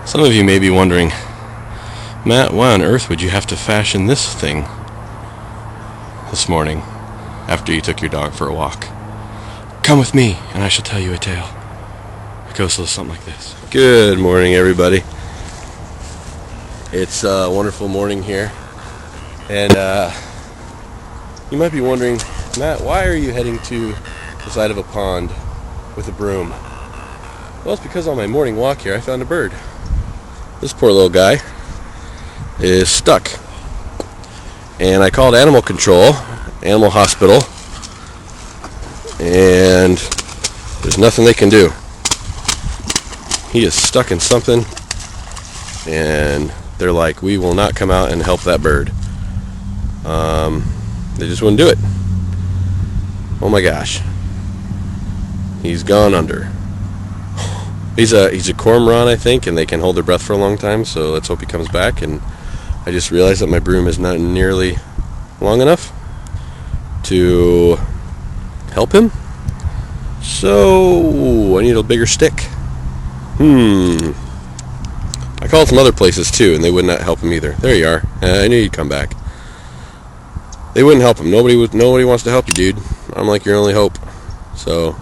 Some of you may be wondering, Matt, why on earth would you have to fashion this thing this morning after you took your dog for a walk? Come with me and I shall tell you a tale. It goes something like this. Good morning, everybody. It's a wonderful morning here. And you might be wondering, Matt, why are you heading to the side of a pond with a broom? Well, it's because on my morning walk here I found a bird. This poor little guy is stuck. And I called animal control, animal hospital, and there's nothing they can do. He is stuck in something, and they're like, we will not come out and help that bird. They just wouldn't do it. Oh my gosh. He's gone under. He's a cormorant, I think, and they can hold their breath for a long time, so let's hope he comes back. And I just realized that my broom is not nearly long enough to help him. So I need a bigger stick. I called some other places too, and they would not help him either. There you are. I knew you'd come back. They wouldn't help him. Nobody wants to help you, dude. I'm like your only hope. So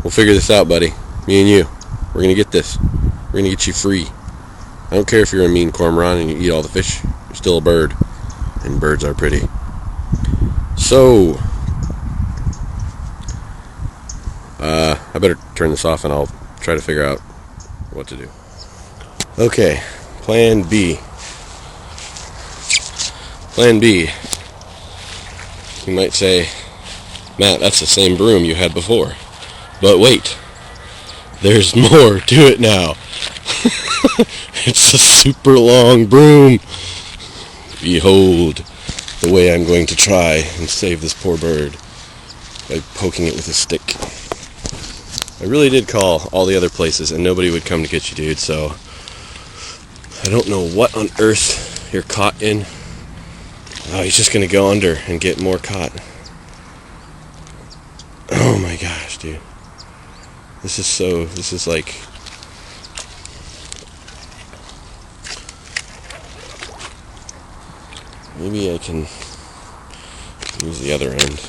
we'll figure this out, buddy. Me and you. We're going to get this. We're going to get you free. I don't care if you're a mean cormorant and you eat all the fish. You're still a bird. And birds are pretty. So, I better turn this off and I'll try to figure out what to do. Okay, plan B. Plan B. You might say, Matt, that's the same broom you had before. But wait. There's more to it now. It's a super long broom. Behold the way I'm going to try and save this poor bird by poking it with a stick. I really did call all the other places and nobody would come to get you, dude, so I don't know what on earth you're caught in. Oh, he's just going to go under and get more caught. Oh my gosh, dude. This is like, maybe I can use the other end.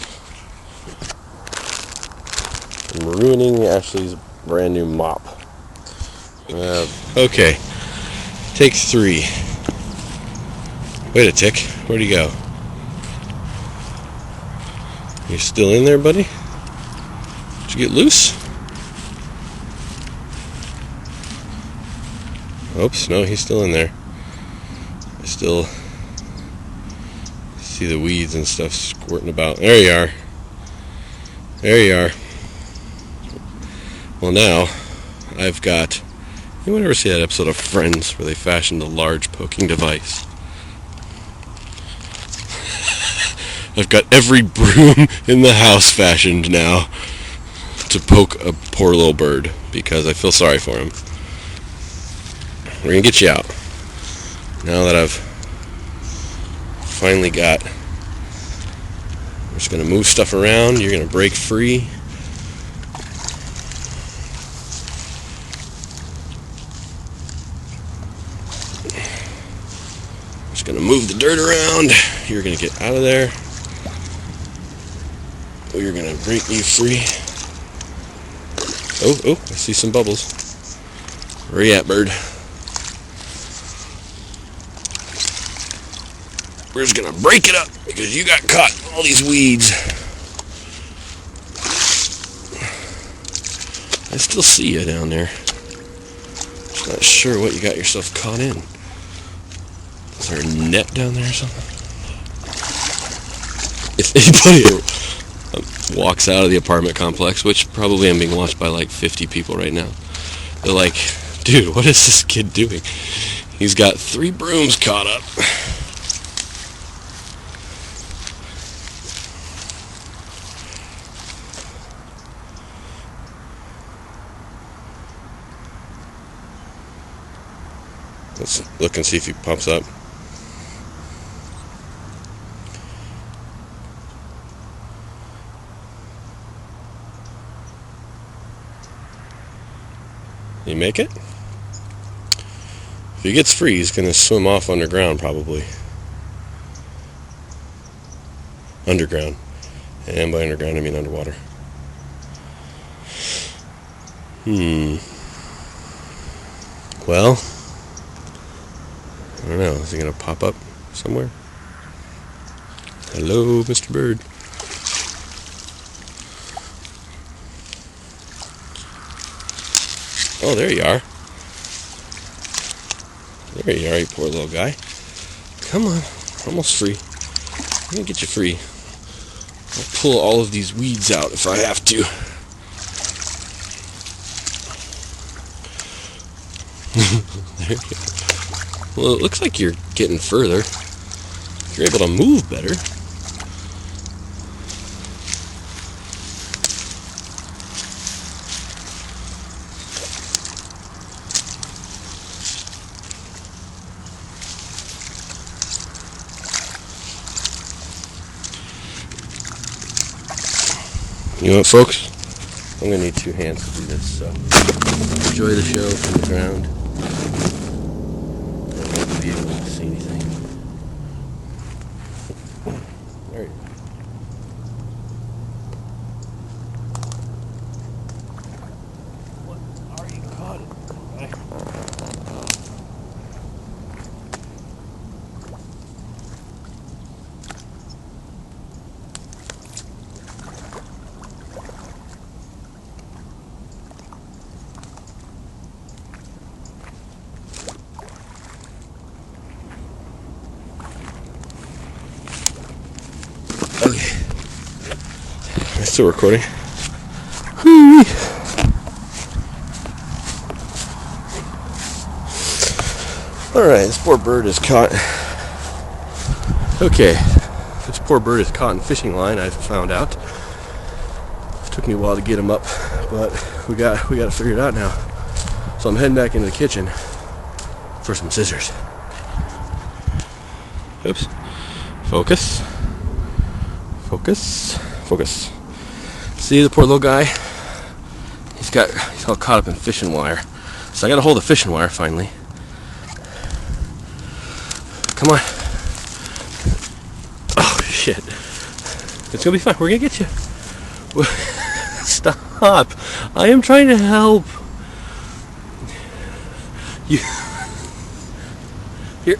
I'm ruining Ashley's brand new mop. Okay, take 3. Wait a tick, where'd he go? You still in there, buddy? Did you get loose? Oops, no, he's still in there. I still see the weeds and stuff squirting about. There you are. There you are. Well, now I've got... Anyone ever see that episode of Friends where they fashioned a large poking device? I've got every broom in the house fashioned now to poke a poor little bird because I feel sorry for him. We're going to get you out. Now that I've finally got... We're just going to move stuff around. You're going to break free. Just going to move the dirt around. You're going to get out of there. We're going to break you free. Oh, I see some bubbles. Where you at, bird? We're just going to break it up because you got caught in all these weeds. I still see you down there. Just not sure what you got yourself caught in. Is there a net down there or something? If anybody walks out of the apartment complex, which probably I'm being watched by like 50 people right now, they're like, dude, what is this kid doing? He's got 3 brooms caught up. Let's look and see if he pops up. You make it? If he gets free, he's going to swim off underground, probably. Underground. And by underground, I mean underwater. Well, I don't know. Is he going to pop up somewhere? Hello, Mr. Bird. Oh, there you are. There you are, you poor little guy. Come on, almost free. I'm gonna get you free. I'll pull all of these weeds out if I have to. There you go. Well, it looks like you're getting further. You're able to move better. You know what, folks? I'm going to need 2 hands to do this, so enjoy the show from the ground. I won't be able to see anything. There you go. What are you caught? Okay. Am I still recording? Whee! Alright, this poor bird is caught. Okay. This poor bird is caught in fishing line, I've found out. It took me a while to get him up, but we got to figure it out now. So I'm heading back into the kitchen for some scissors. Oops. Focus. Focus. Focus. See the poor little guy? He's all caught up in fishing wire. So I got a hold of fishing wire finally. Come on. Oh shit. It's gonna be fine. We're gonna get you. Stop. I am trying to help. You. Here.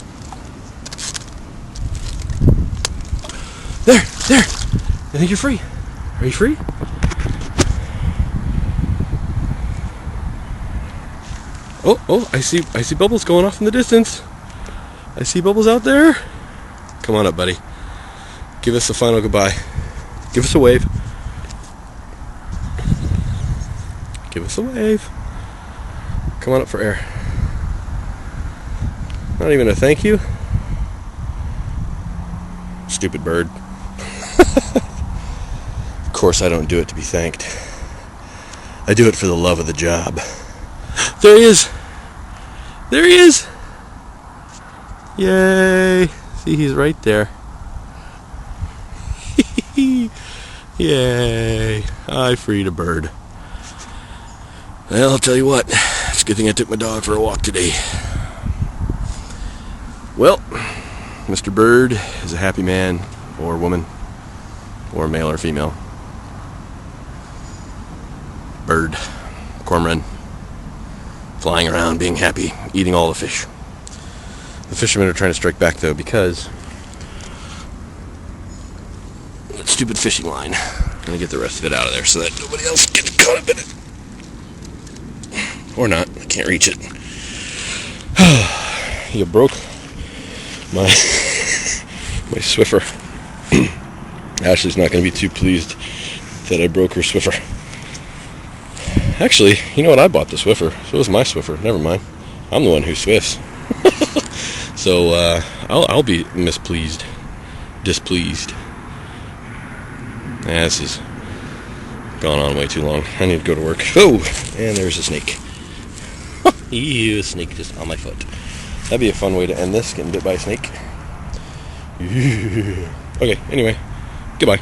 There. I think you're free. Are you free? Oh, I see bubbles going off in the distance. I see bubbles out there. Come on up, buddy. Give us a final goodbye. Give us a wave. Give us a wave. Come on up for air. Not even a thank you. Stupid bird. Of course I don't do it to be thanked. I do it for the love of the job. There he is! There he is! Yay! See, he's right there. Yay! I freed a bird. Well, I'll tell you what. It's a good thing I took my dog for a walk today. Well, Mr. Bird is a happy man or woman or male or female. Bird, cormorant, flying around, being happy, eating all the fish. The fishermen are trying to strike back though because that stupid fishing line. I'm gonna get the rest of it out of there so that nobody else gets caught up in it. Or not. I can't reach it. You broke my Swiffer. Ashley's not going to be too pleased that I broke her Swiffer. Actually, you know what? I bought the Swiffer. So it was my Swiffer. Never mind. I'm the one who swifts. So I'll be displeased. This has gone on way too long. I need to go to work. Oh, and there's a snake. Ew, a snake just on my foot. That'd be a fun way to end this, getting bit by a snake. Okay, anyway, goodbye.